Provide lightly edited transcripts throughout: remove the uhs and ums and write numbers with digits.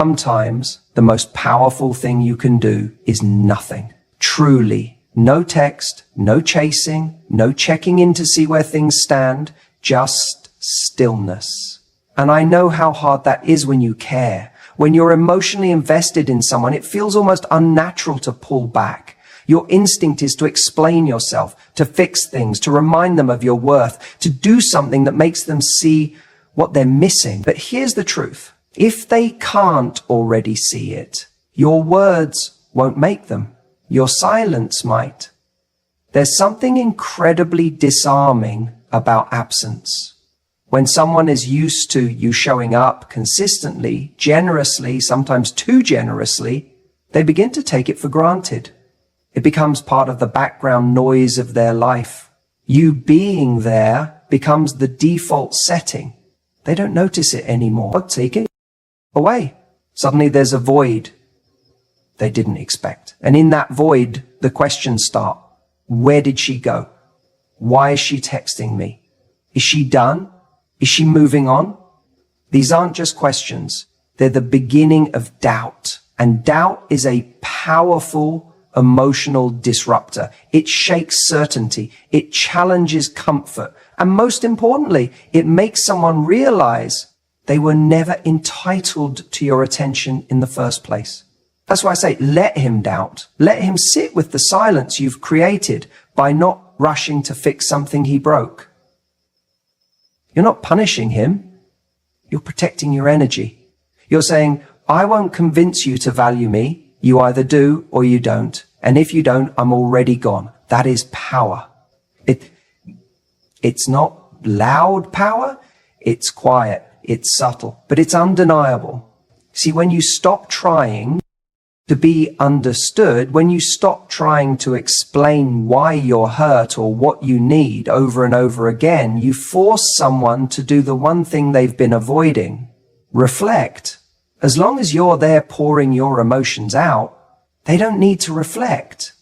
Sometimes the most powerful thing you can do is nothing. Truly, no text, no chasing, no checking in to see where things stand, just stillness. And I know how hard that is when you care. When you're emotionally invested in someone, it feels almost unnatural to pull back. Your instinct is to explain yourself, to fix things, to remind them of your worth, to do something that makes them see what they're missing. But here's the truth. If they can't already see it, your words won't make them. Your silence might. There's something incredibly disarming about absence. When someone is used to you showing up consistently, generously, sometimes too generously, they begin to take it for granted. It becomes part of the background noise of their life. You being there becomes the default setting. They don't notice it anymore. Take it away. Suddenly there's a void they didn't expect. And in that void, the questions start. Where did she go? Why is she texting me? Is she done? Is she moving on? These aren't just questions. They're the beginning of doubt. And doubt is a powerful emotional disruptor. It shakes certainty. It challenges comfort. And most importantly, it makes someone realize they were never entitled to your attention in the first place. That's why I say, let him doubt. Let him sit with the silence you've created by not rushing to fix something he broke. You're not punishing him. You're protecting your energy. You're saying, I won't convince you to value me. You either do or you don't. And if you don't, I'm already gone. That is power. It's not loud power. It's quiet. It's subtle, but it's undeniable. See, when you stop trying to be understood, when you stop trying to explain why you're hurt or what you need over and over again, you force someone to do the one thing they've been avoiding. Reflect. As long as you're there pouring your emotions out, they don't need to reflect.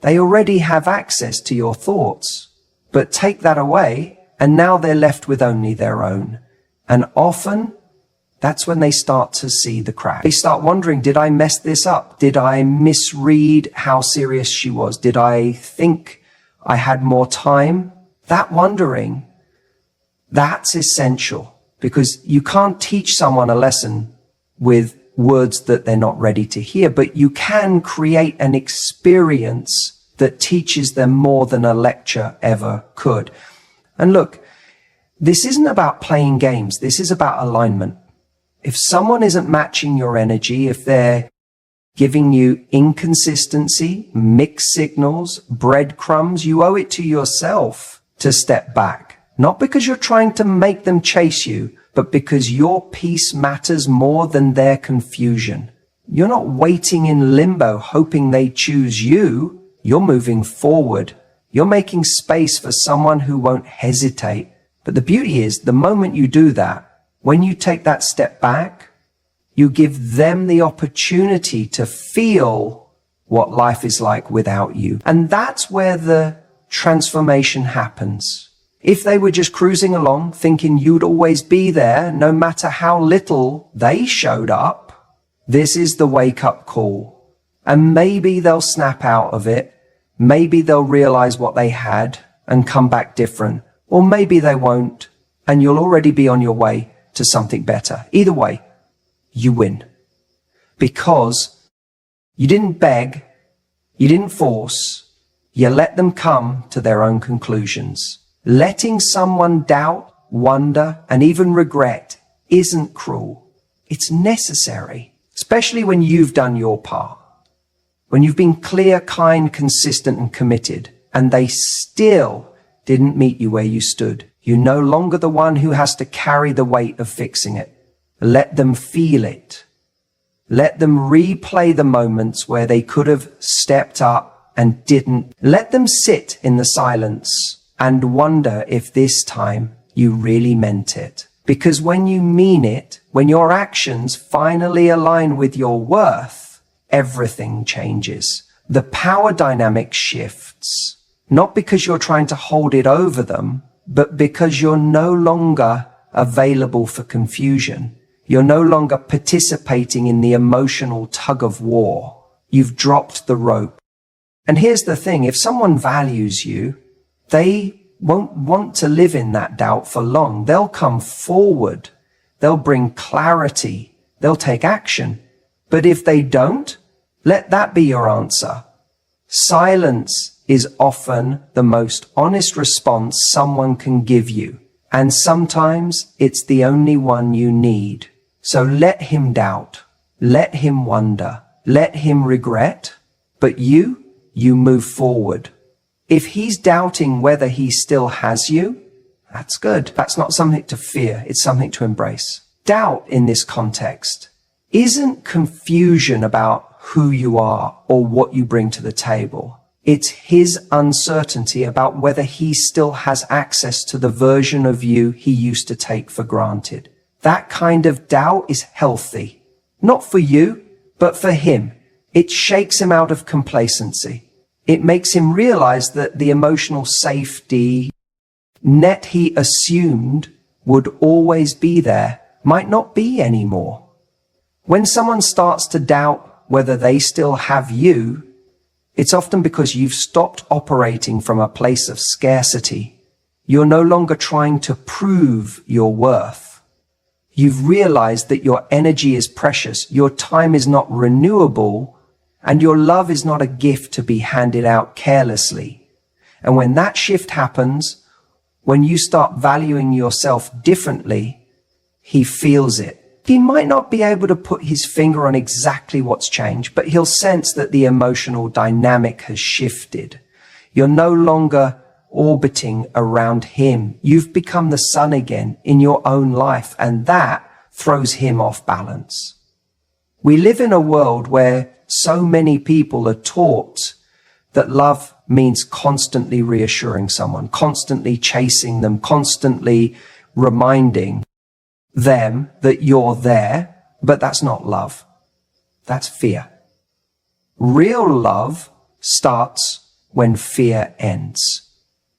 They already have access to your thoughts. But take that away, and now they're left with only their own. And often, that's when they start to see the crack. They start wondering, did I mess this up? Did I misread how serious she was? Did I think I had more time? That wondering, that's essential, because you can't teach someone a lesson with words that they're not ready to hear, but you can create an experience that teaches them more than a lecture ever could. And look, this isn't about playing games. This is about alignment. If someone isn't matching your energy, if they're giving you inconsistency, mixed signals, breadcrumbs, you owe it to yourself to step back. Not because you're trying to make them chase you, but because your peace matters more than their confusion. You're not waiting in limbo, hoping they choose you. You're moving forward. You're making space for someone who won't hesitate. But the beauty is, the moment you do that, when you take that step back, you give them the opportunity to feel what life is like without you. And that's where the transformation happens. If they were just cruising along, thinking you'd always be there, no matter how little they showed up, this is the wake-up call. And maybe they'll snap out of it. Maybe they'll realize what they had and come back different. Or maybe they won't, and you'll already be on your way to something better. Either way, you win. Because you didn't beg, you didn't force, you let them come to their own conclusions. Letting someone doubt, wonder, and even regret isn't cruel. It's necessary, especially when you've done your part. When you've been clear, kind, consistent, and committed, and they still didn't meet you where you stood. You're no longer the one who has to carry the weight of fixing it. Let them feel it. Let them replay the moments where they could have stepped up and didn't. Let them sit in the silence and wonder if this time you really meant it. Because when you mean it, when your actions finally align with your worth, everything changes. The power dynamic shifts. Not because you're trying to hold it over them, but because you're no longer available for confusion. You're no longer participating in the emotional tug of war. You've dropped the rope. And here's the thing, if someone values you, they won't want to live in that doubt for long. They'll come forward. They'll bring clarity. They'll take action. But if they don't, let that be your answer. Silence is often the most honest response someone can give you. And sometimes it's the only one you need. So let him doubt. Let him wonder. Let him regret. But you move forward. If he's doubting whether he still has you, that's good. That's not something to fear. It's something to embrace. Doubt in this context isn't confusion about who you are or what you bring to the table. It's his uncertainty about whether he still has access to the version of you he used to take for granted. That kind of doubt is healthy. Not for you, but for him. It shakes him out of complacency. It makes him realize that the emotional safety net he assumed would always be there might not be anymore. When someone starts to doubt whether they still have you, it's often because you've stopped operating from a place of scarcity. You're no longer trying to prove your worth. You've realized that your energy is precious, your time is not renewable, and your love is not a gift to be handed out carelessly. And when that shift happens, when you start valuing yourself differently, he feels it. He might not be able to put his finger on exactly what's changed, but he'll sense that the emotional dynamic has shifted. You're no longer orbiting around him. You've become the sun again in your own life, and that throws him off balance. We live in a world where so many people are taught that love means constantly reassuring someone, constantly chasing them, constantly reminding them that you're there, but that's not love. That's fear. Real love starts when fear ends.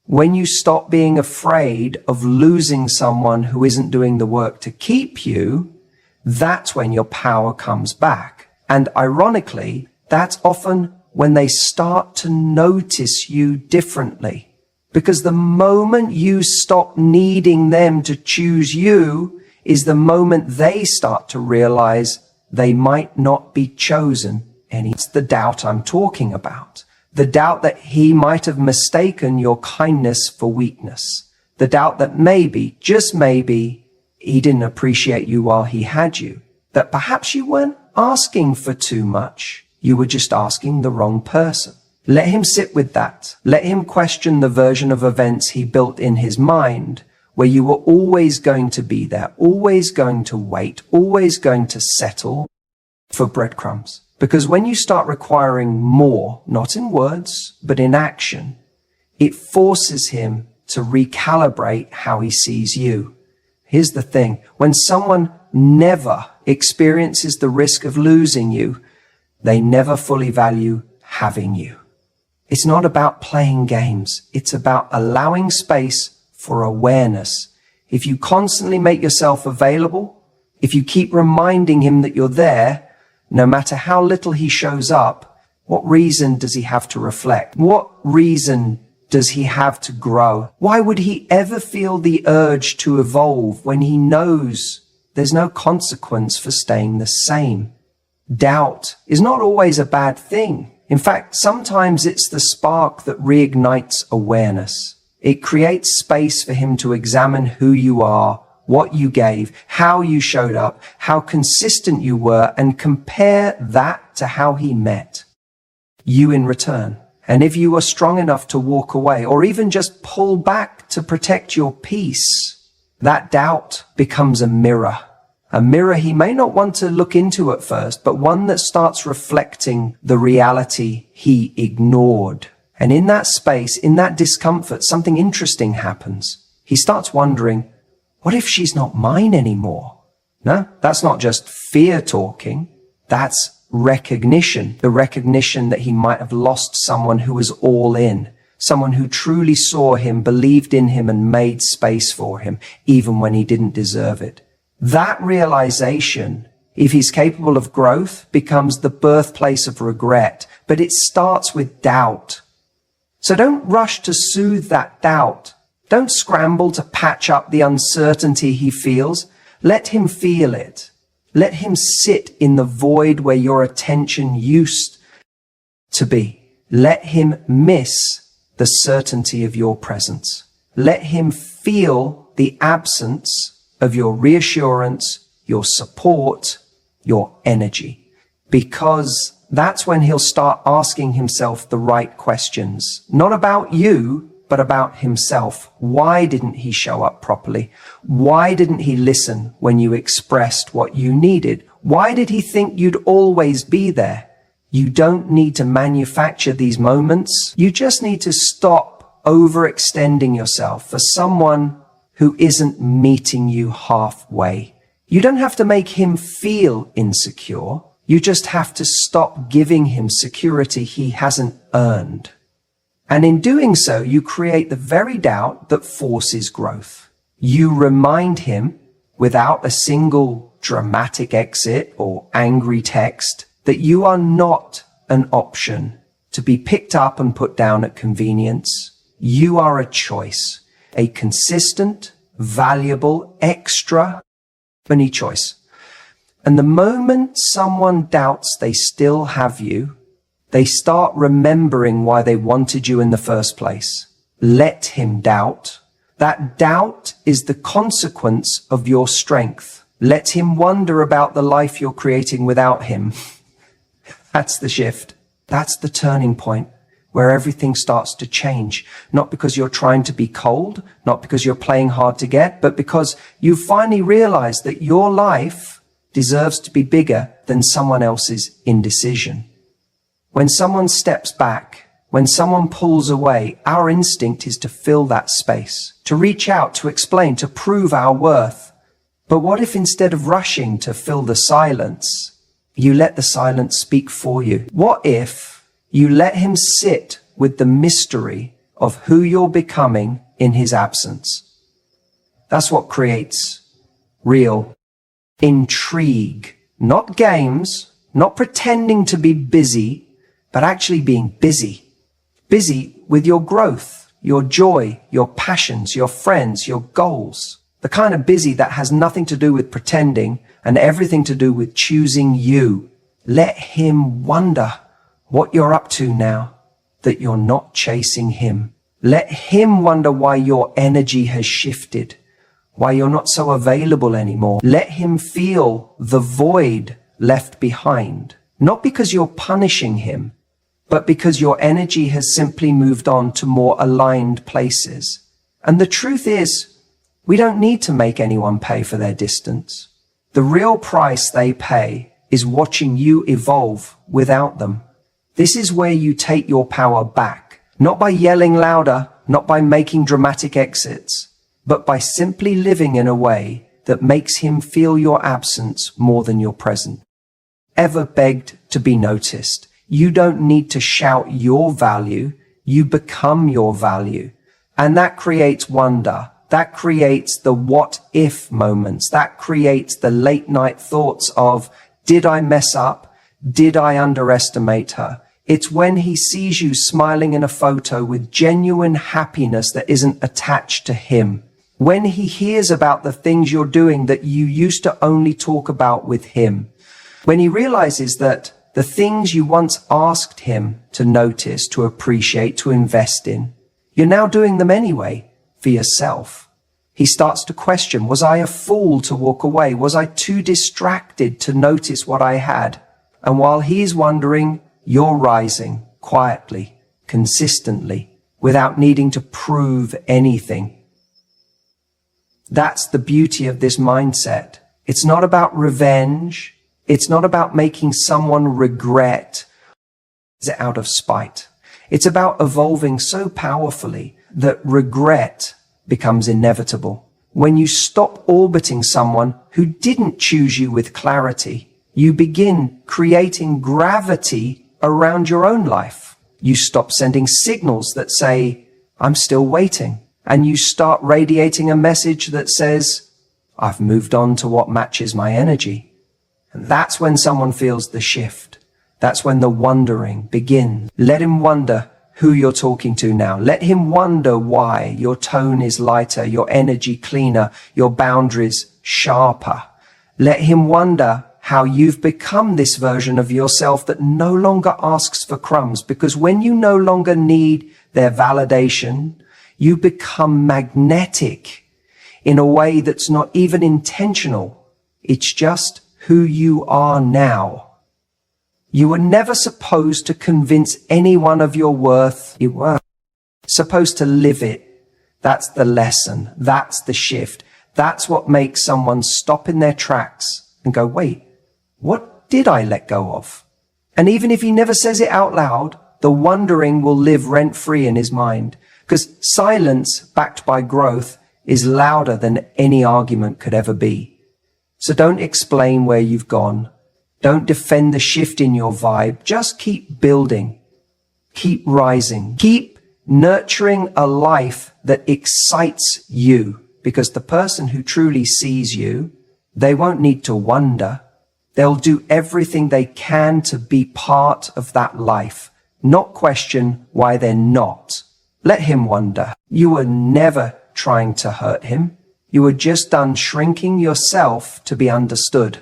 When you stop being afraid of losing someone who isn't doing the work to keep you, that's when your power comes back. And ironically, that's often when they start to notice you differently. Because the moment you stop needing them to choose you is the moment they start to realize they might not be chosen. And it's the doubt I'm talking about. The doubt that he might have mistaken your kindness for weakness. The doubt that maybe, just maybe, he didn't appreciate you while he had you. That perhaps you weren't asking for too much. You were just asking the wrong person. Let him sit with that. Let him question the version of events he built in his mind, where you were always going to be there, always going to wait, always going to settle for breadcrumbs. Because when you start requiring more, not in words, but in action, it forces him to recalibrate how he sees you. Here's the thing. When someone never experiences the risk of losing you, they never fully value having you. It's not about playing games. It's about allowing space for awareness. If you constantly make yourself available, if you keep reminding him that you're there, no matter how little he shows up, what reason does he have to reflect? What reason does he have to grow? Why would he ever feel the urge to evolve when he knows there's no consequence for staying the same? Doubt is not always a bad thing. In fact, sometimes it's the spark that reignites awareness. It creates space for him to examine who you are, what you gave, how you showed up, how consistent you were, and compare that to how he met you in return. And if you are strong enough to walk away or even just pull back to protect your peace, that doubt becomes a mirror. A mirror he may not want to look into at first, but one that starts reflecting the reality he ignored. And in that space, in that discomfort, something interesting happens. He starts wondering, what if she's not mine anymore? No, that's not just fear talking. That's recognition. The recognition that he might have lost someone who was all in. Someone who truly saw him, believed in him, and made space for him, even when he didn't deserve it. That realization, if he's capable of growth, becomes the birthplace of regret, but it starts with doubt. So don't rush to soothe that doubt. Don't scramble to patch up the uncertainty he feels. Let him feel it. Let him sit in the void where your attention used to be. Let him miss the certainty of your presence. Let him feel the absence of your reassurance, your support, your energy. Because that's when he'll start asking himself the right questions. Not about you, but about himself. Why didn't he show up properly? Why didn't he listen when you expressed what you needed? Why did he think you'd always be there? You don't need to manufacture these moments. You just need to stop overextending yourself for someone who isn't meeting you halfway. You don't have to make him feel insecure. You just have to stop giving him security he hasn't earned. And in doing so, you create the very doubt that forces growth. You remind him, without a single dramatic exit or angry text, that you are not an option to be picked up and put down at convenience. You are a choice, a consistent, valuable, extra money choice. And the moment someone doubts they still have you, they start remembering why they wanted you in the first place. Let him doubt. That doubt is the consequence of your strength. Let him wonder about the life you're creating without him. That's the shift. That's the turning point where everything starts to change. Not because you're trying to be cold, not because you're playing hard to get, but because you finally realize that your life deserves to be bigger than someone else's indecision. When someone steps back, when someone pulls away, our instinct is to fill that space, to reach out, to explain, to prove our worth. But what if instead of rushing to fill the silence, you let the silence speak for you? What if you let him sit with the mystery of who you're becoming in his absence? That's what creates real intrigue. Not games, not pretending to be busy, but actually being busy. Busy with your growth, your joy, your passions, your friends, your goals. The kind of busy that has nothing to do with pretending and everything to do with choosing you. Let him wonder what you're up to now that you're not chasing him. Let him wonder why your energy has shifted, why you're not so available anymore. Let him feel the void left behind, not because you're punishing him, but because your energy has simply moved on to more aligned places. And the truth is, we don't need to make anyone pay for their distance. The real price they pay is watching you evolve without them. This is where you take your power back, not by yelling louder, not by making dramatic exits, but by simply living in a way that makes him feel your absence more than your presence. Ever begged to be noticed? You don't need to shout your value. You become your value. And that creates wonder. That creates the what if moments. That creates the late night thoughts of, did I mess up? Did I underestimate her? It's when he sees you smiling in a photo with genuine happiness that isn't attached to him. When he hears about the things you're doing that you used to only talk about with him. When he realizes that the things you once asked him to notice, to appreciate, to invest in, you're now doing them anyway for yourself. He starts to question, was I a fool to walk away? Was I too distracted to notice what I had? And while he's wondering, you're rising quietly, consistently, without needing to prove anything. That's the beauty of this mindset. It's not about revenge. It's not about making someone regret out of spite. It's about evolving so powerfully that regret becomes inevitable. When you stop orbiting someone who didn't choose you with clarity, you begin creating gravity around your own life. You stop sending signals that say, I'm still waiting. And you start radiating a message that says, I've moved on to what matches my energy. And that's when someone feels the shift. That's when the wondering begins. Let him wonder who you're talking to now. Let him wonder why your tone is lighter, your energy cleaner, your boundaries sharper. Let him wonder how you've become this version of yourself that no longer asks for crumbs, because when you no longer need their validation, you become magnetic in a way that's not even intentional. It's just who you are now. You were never supposed to convince anyone of your worth. You were supposed to live it. That's the lesson. That's the shift. That's what makes someone stop in their tracks and go, wait, what did I let go of? And even if he never says it out loud, the wondering will live rent-free in his mind, because silence backed by growth is louder than any argument could ever be. So don't explain where you've gone. Don't defend the shift in your vibe. Just keep building. Keep rising. Keep nurturing a life that excites you, because the person who truly sees you, they won't need to wonder. They'll do everything they can to be part of that life, not question why they're not. Let him wonder. You were never trying to hurt him. You were just done shrinking yourself to be understood.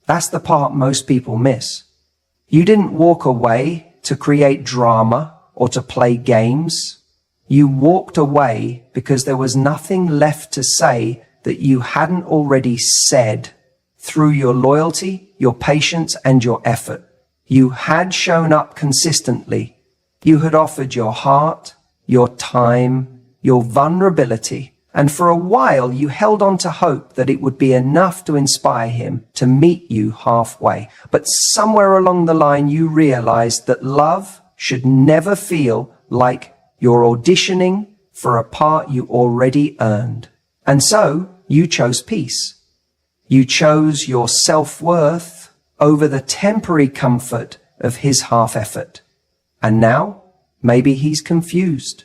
That's the part most people miss. You didn't walk away to create drama or to play games. You walked away because there was nothing left to say that you hadn't already said. Through your loyalty, your patience, and your effort, you had shown up consistently. You had offered your heart, your time, your vulnerability, and for a while you held on to hope that it would be enough to inspire him to meet you halfway. But somewhere along the line you realized that love should never feel like you're auditioning for a part you already earned. And so you chose peace. You chose your self-worth over the temporary comfort of his half-effort. And now, maybe he's confused.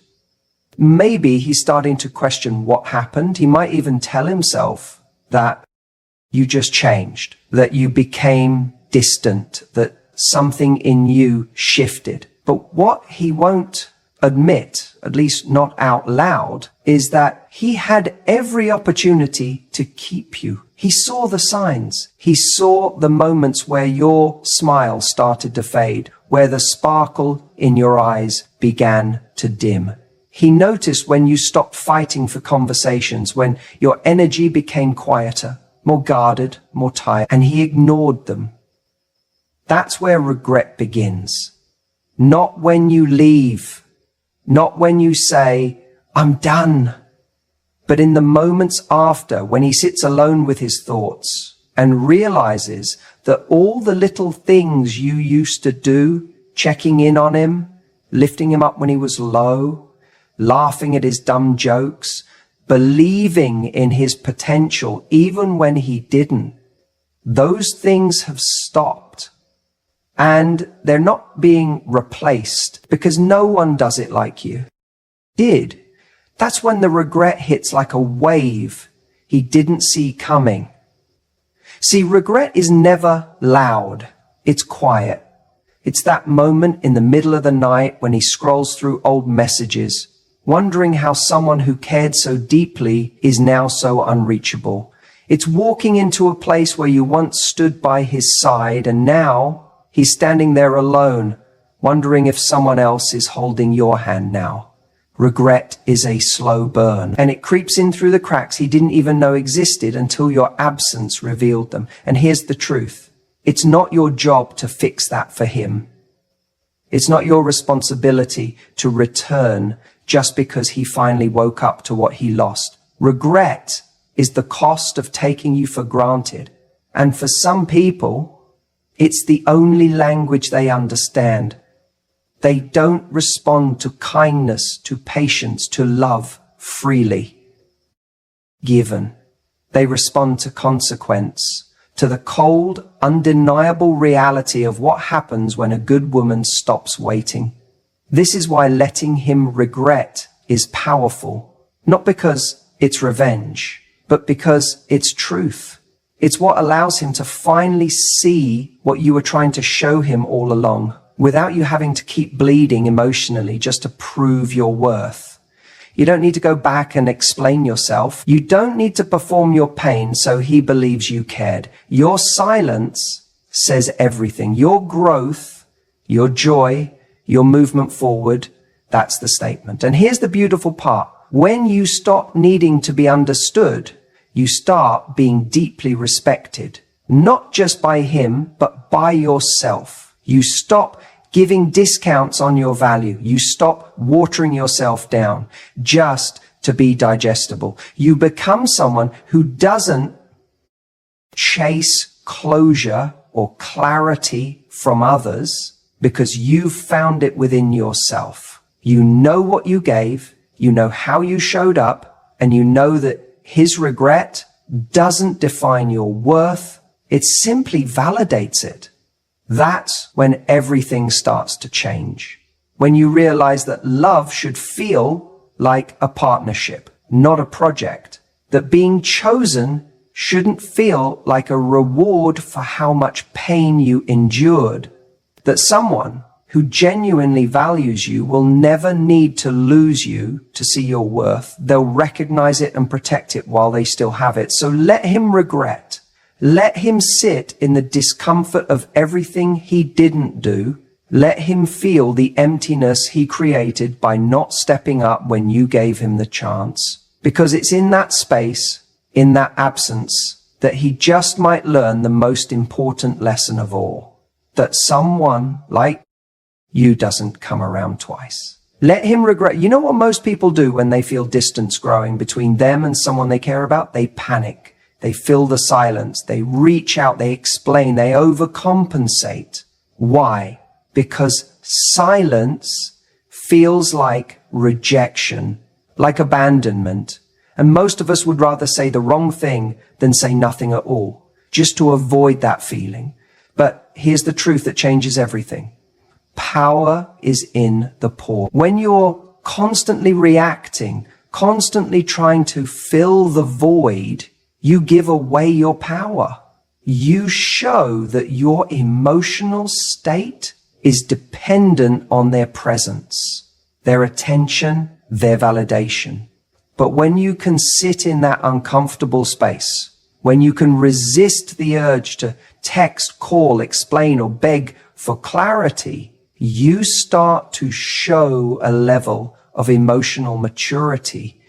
Maybe he's starting to question what happened. He might even tell himself that you just changed, that you became distant, that something in you shifted. But what he won't admit, at least not out loud, is that he had every opportunity to keep you. He saw the signs. He saw the moments where your smile started to fade, where the sparkle in your eyes began to dim. He noticed when you stopped fighting for conversations, when your energy became quieter, more guarded, more tired, and he ignored them. That's where regret begins. Not when you leave, not when you say, I'm done, but in the moments after, when he sits alone with his thoughts and realizes that all the little things you used to do, checking in on him, lifting him up when he was low, laughing at his dumb jokes, believing in his potential even when he didn't, those things have stopped. And they're not being replaced because no one does it like you did. That's when the regret hits like a wave he didn't see coming. See, regret is never loud. It's quiet. It's that moment in the middle of the night when he scrolls through old messages, wondering how someone who cared so deeply is now so unreachable. It's walking into a place where you once stood by his side and now he's standing there alone, wondering if someone else is holding your hand now. Regret is a slow burn, and it creeps in through the cracks he didn't even know existed until your absence revealed them. And here's the truth. It's not your job to fix that for him. It's not your responsibility to return just because he finally woke up to what he lost. Regret is the cost of taking you for granted. And for some people, it's the only language they understand. They don't respond to kindness, to patience, to love freely given. They respond to consequence, to the cold, undeniable reality of what happens when a good woman stops waiting. This is why letting him regret is powerful, not because it's revenge, but because it's truth. It's what allows him to finally see what you were trying to show him all along, without you having to keep bleeding emotionally just to prove your worth. You don't need to go back and explain yourself. You don't need to perform your pain so he believes you cared. Your silence says everything. Your growth, your joy, your movement forward, that's the statement. And here's the beautiful part. When you stop needing to be understood, you start being deeply respected, not just by him, but by yourself. You stop giving discounts on your value. You stop watering yourself down just to be digestible. You become someone who doesn't chase closure or clarity from others because you've found it within yourself. You know what you gave, you know how you showed up, and you know that his regret doesn't define your worth. It simply validates it. That's when everything starts to change. When you realize that love should feel like a partnership, not a project. That being chosen shouldn't feel like a reward for how much pain you endured. That someone who genuinely values you will never need to lose you to see your worth. They'll recognize it and protect it while they still have it. So let him regret. Let him sit in the discomfort of everything he didn't do. Let him feel the emptiness he created by not stepping up when you gave him the chance. Because it's in that space, in that absence, that he just might learn the most important lesson of all. That someone like you doesn't come around twice. Let him regret. You know what most people do when they feel distance growing between them and someone they care about? They panic. They fill the silence. They reach out. They explain. They overcompensate. Why? Because silence feels like rejection, like abandonment. And most of us would rather say the wrong thing than say nothing at all, just to avoid that feeling. But here's the truth that changes everything. Power is in the pause. When you're constantly reacting, constantly trying to fill the void, you give away your power. You show that your emotional state is dependent on their presence, their attention, their validation. But when you can sit in that uncomfortable space, when you can resist the urge to text, call, explain, or beg for clarity, you start to show a level of emotional maturity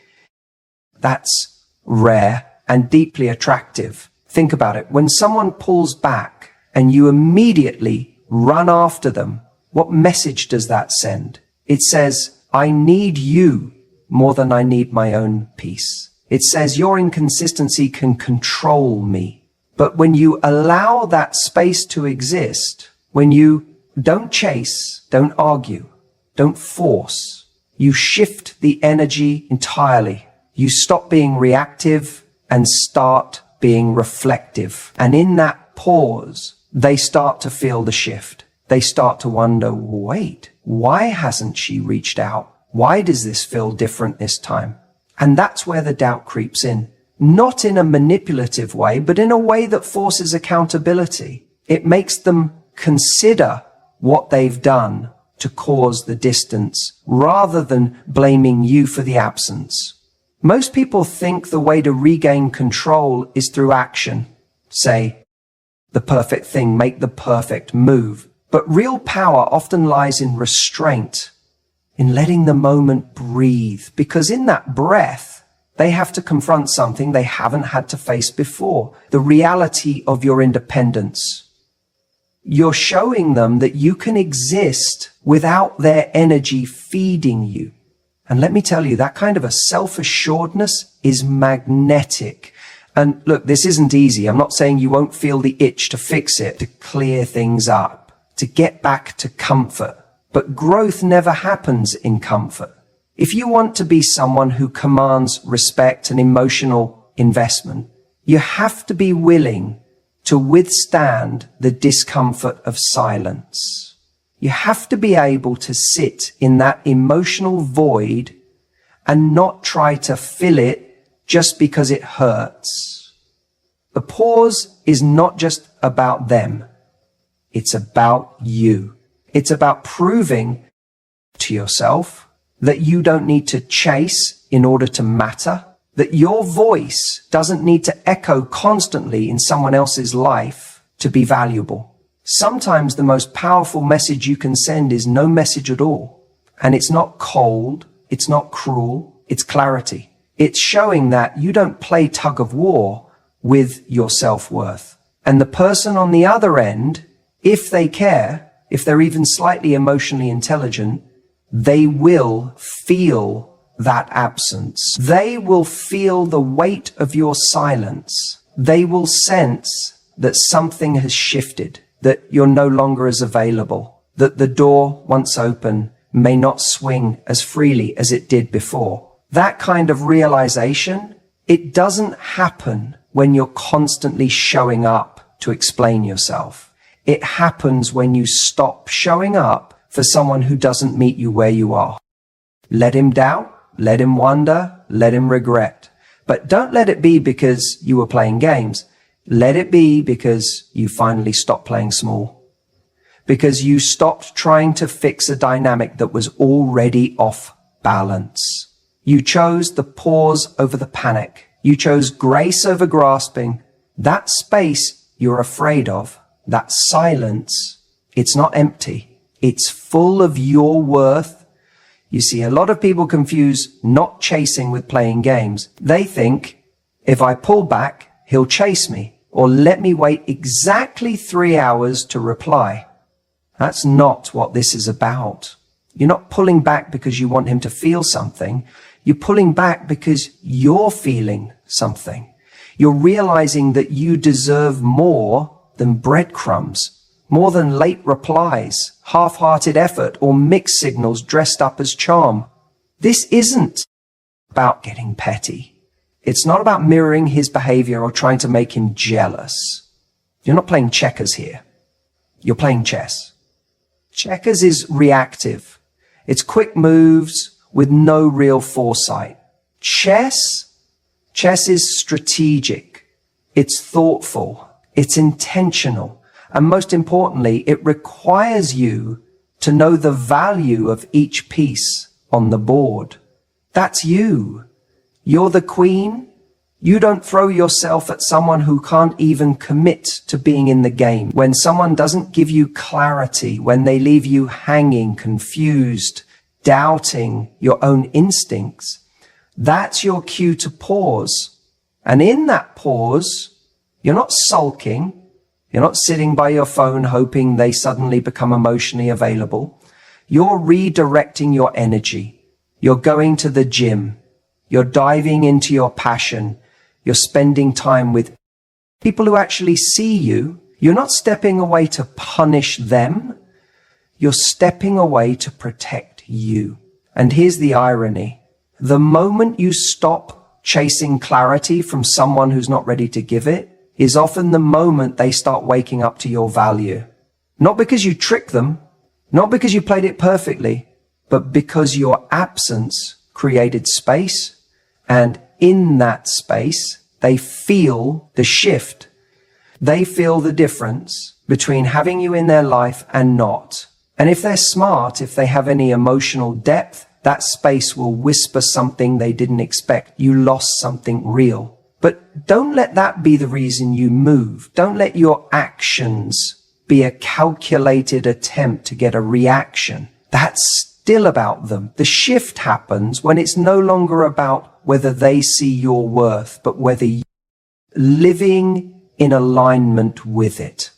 that's rare and deeply attractive. Think about it. When someone pulls back and you immediately run after them, what message does that send? It says, I need you more than I need my own peace. It says your inconsistency can control me. But when you allow that space to exist, when you don't chase, don't argue, don't force, you shift the energy entirely. You stop being reactive and start being reflective. And in that pause, they start to feel the shift. They start to wonder, wait, why hasn't she reached out? Why does this feel different this time? And that's where the doubt creeps in. Not in a manipulative way, but in a way that forces accountability. It makes them consider what they've done to cause the distance, rather than blaming you for the absence. Most people think the way to regain control is through action. Say the perfect thing, make the perfect move. But real power often lies in restraint, in letting the moment breathe, because in that breath, they have to confront something they haven't had to face before, the reality of your independence. You're showing them that you can exist without their energy feeding you. And let me tell you, that kind of a self-assuredness is magnetic. And look, this isn't easy. I'm not saying you won't feel the itch to fix it, to clear things up, to get back to comfort. But growth never happens in comfort. If you want to be someone who commands respect and emotional investment, you have to be willing to withstand the discomfort of silence. You have to be able to sit in that emotional void and not try to fill it just because it hurts. The pause is not just about them. It's about you. It's about proving to yourself that you don't need to chase in order to matter, that your voice doesn't need to echo constantly in someone else's life to be valuable. Sometimes the most powerful message you can send is no message at all. And it's not cold, it's not cruel, it's clarity. It's showing that you don't play tug of war with your self-worth. And the person on the other end, if they care, if they're even slightly emotionally intelligent, they will feel that absence. They will feel the weight of your silence. They will sense that something has shifted, that you're no longer as available, that the door, once open, may not swing as freely as it did before. That kind of realization, it doesn't happen when you're constantly showing up to explain yourself. It happens when you stop showing up for someone who doesn't meet you where you are. Let him doubt, let him wonder, let him regret. But don't let it be because you were playing games. Let it be because you finally stopped playing small. Because you stopped trying to fix a dynamic that was already off balance. You chose the pause over the panic. You chose grace over grasping. That space you're afraid of, that silence, it's not empty. It's full of your worth. You see, a lot of people confuse not chasing with playing games. They think, if I pull back, he'll chase me, or let me wait exactly 3 hours to reply. That's not what this is about. You're not pulling back because you want him to feel something. You're pulling back because you're feeling something. You're realizing that you deserve more than breadcrumbs, more than late replies, half-hearted effort, or mixed signals dressed up as charm. This isn't about getting petty. It's not about mirroring his behavior or trying to make him jealous. You're not playing checkers here. You're playing chess. Checkers is reactive. It's quick moves with no real foresight. Chess is strategic. It's thoughtful. It's intentional. And most importantly, it requires you to know the value of each piece on the board. That's you. You're the queen. You don't throw yourself at someone who can't even commit to being in the game. When someone doesn't give you clarity, when they leave you hanging, confused, doubting your own instincts, that's your cue to pause. And in that pause, you're not sulking. You're not sitting by your phone hoping they suddenly become emotionally available. You're redirecting your energy. You're going to the gym. You're diving into your passion. You're spending time with people who actually see you. You're not stepping away to punish them. You're stepping away to protect you. And here's the irony. The moment you stop chasing clarity from someone who's not ready to give it, is often the moment they start waking up to your value. Not because you tricked them, not because you played it perfectly, but because your absence created space, and in that space, they feel the shift. They feel the difference between having you in their life and not. And if they're smart, if they have any emotional depth, that space will whisper something they didn't expect. You lost something real. But don't let that be the reason you move. Don't let your actions be a calculated attempt to get a reaction. That's still about them. The shift happens when it's no longer about whether they see your worth, but whether you're living in alignment with it.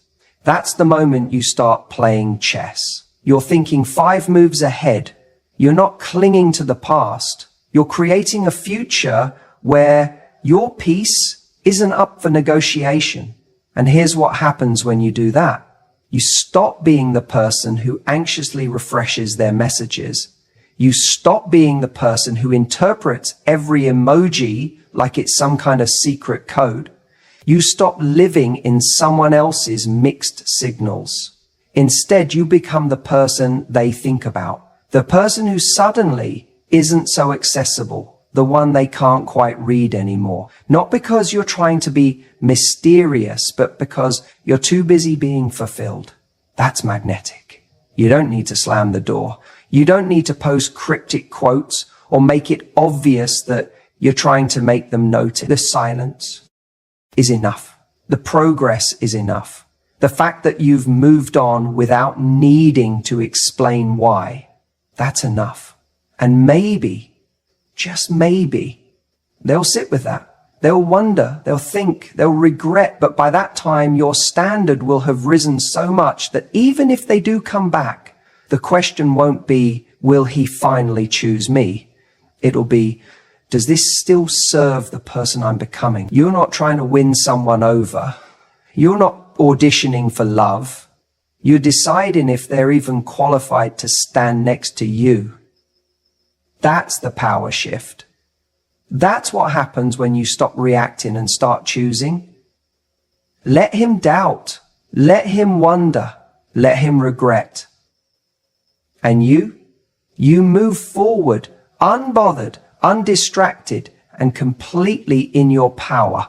That's the moment you start playing chess. You're thinking 5 moves ahead. You're not clinging to the past. You're creating a future where your piece isn't up for negotiation. And here's what happens when you do that. You stop being the person who anxiously refreshes their messages. You stop being the person who interprets every emoji like it's some kind of secret code. You stop living in someone else's mixed signals. Instead, you become the person they think about. The person who suddenly isn't so accessible. the one they can't quite read anymore. Not because you're trying to be mysterious, but because you're too busy being fulfilled. That's magnetic. You don't need to slam the door. You don't need to post cryptic quotes or make it obvious that you're trying to make them notice. The silence is enough. The progress is enough. The fact that you've moved on without needing to explain why, that's enough. And maybe, just maybe, they'll sit with that. They'll wonder, they'll think, they'll regret, but by that time your standard will have risen so much that even if they do come back, the question won't be, will he finally choose me? It'll be, does this still serve the person I'm becoming? You're not trying to win someone over. You're not auditioning for love. You're deciding if they're even qualified to stand next to you. That's the power shift. That's what happens when you stop reacting and start choosing. Let him doubt. Let him wonder. Let him regret. And you move forward, unbothered, undistracted, and completely in your power.